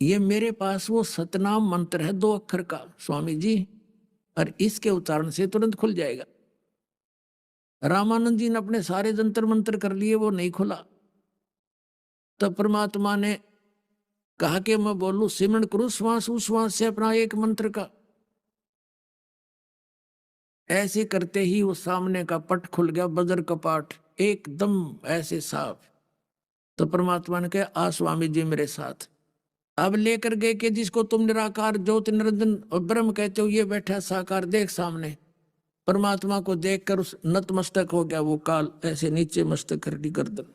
ये मेरे पास वो सतनाम मंत्र है 2 अक्षर का स्वामी जी, और इसके उच्चारण से तुरंत खुल जाएगा। रामानंद जी ने अपने सारे जंतर मंत्र कर लिए, वो नहीं खुला। तब परमात्मा ने कहा कि मैं बोलूं, सिमरण करूं श्वास उश्वास से अपना एक मंत्र का। ऐसे करते ही वो सामने का पट खुल गया, बजर कपाट एकदम ऐसे साफ। तो परमात्मा ने कहा, आ स्वामी जी मेरे साथ। अब लेकर गए कि जिसको तुम निराकार ज्योति निरंजन और ब्रह्म कहते हो, ये बैठा साकार देख सामने। परमात्मा को देखकर उस नतमस्तक हो गया वो काल, ऐसे नीचे मस्तक कर दी गर्दन,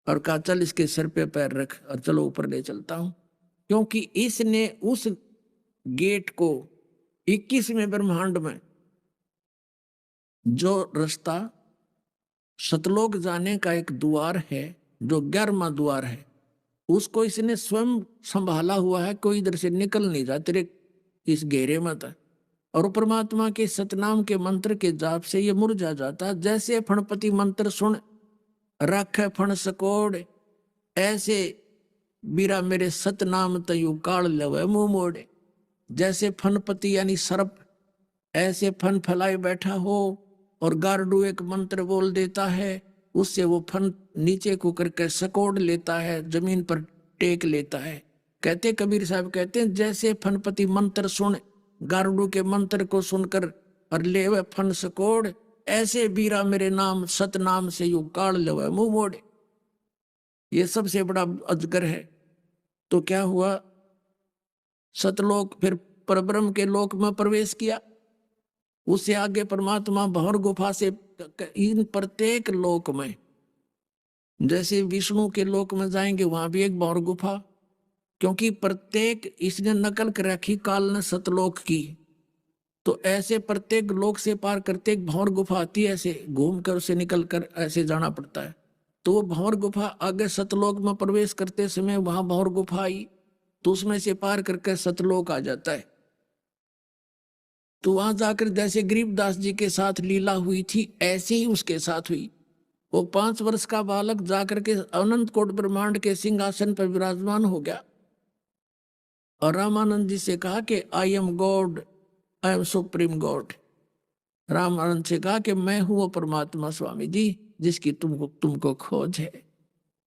और कहा चल इसके सिर पे पैर रख और चलो ऊपर ले चलता हूं। क्योंकि इसने उस गेट को 21वें ब्रह्मांड में जो रास्ता सतलोक जाने का एक द्वार है, जो 11वां द्वार है, उसको इसने स्वयं संभाला हुआ है। कोई इधर से निकल नहीं जा तेरे इस घेरे में था। और परमात्मा के सतनाम के मंत्र के जाप से ये मुरझा जाता। जैसे फणपति मंत्र सुन रख फण सकोड़, ऐसे बीरा मेरे सतनाम तयु काल लवे मुंह मोड़े। जैसे फनपति यानी सर्प ऐसे फन फैलाए बैठा हो और गारडू एक मंत्र बोल देता है, उससे वो फन नीचे को करके सकोड़ लेता है, जमीन पर टेक लेता है। कहते कबीर साहब कहते हैं, जैसे फनपति मंत्र सुन गारडू के मंत्र को सुनकर और ले वह फन सकोड़, ऐसे बीरा मेरे नाम सतनाम से यू काल ले मुंह मोड़े। ये सबसे बड़ा अजगर है। तो क्या हुआ, सतलोक फिर परब्रह्म के लोक में प्रवेश किया। उससे आगे परमात्मा भंवर गुफा से इन प्रत्येक लोक में, जैसे विष्णु के लोक में जाएंगे वहां भी एक भंवर गुफा, क्योंकि प्रत्येक इसने नकल कर रखी काल ने सतलोक की। तो ऐसे प्रत्येक लोक से पार करते एक भंवर गुफा आती है, ऐसे घूम कर उसे निकल कर ऐसे जाना पड़ता है। तो वो भंवर गुफा आगे सतलोक में प्रवेश करते समय वहां भंवर गुफा आई, तो उसमें से पार करके सतलोक आ जाता है। तो वहां जाकर जैसे गरीबदास जी के साथ लीला हुई थी, ऐसे ही उसके साथ हुई। वो 5 वर्ष का बालक जाकर के अनंत कोट ब्रह्मांड के सिंहासन पर विराजमान हो गया और रामानंद जी से कहा कि I am God, I am supreme God. Ramanand से कहा कि मैं हूं वो परमात्मा स्वामी जी जिसकी तुमको खोज है।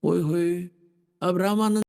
ओए होए, अब रामानंद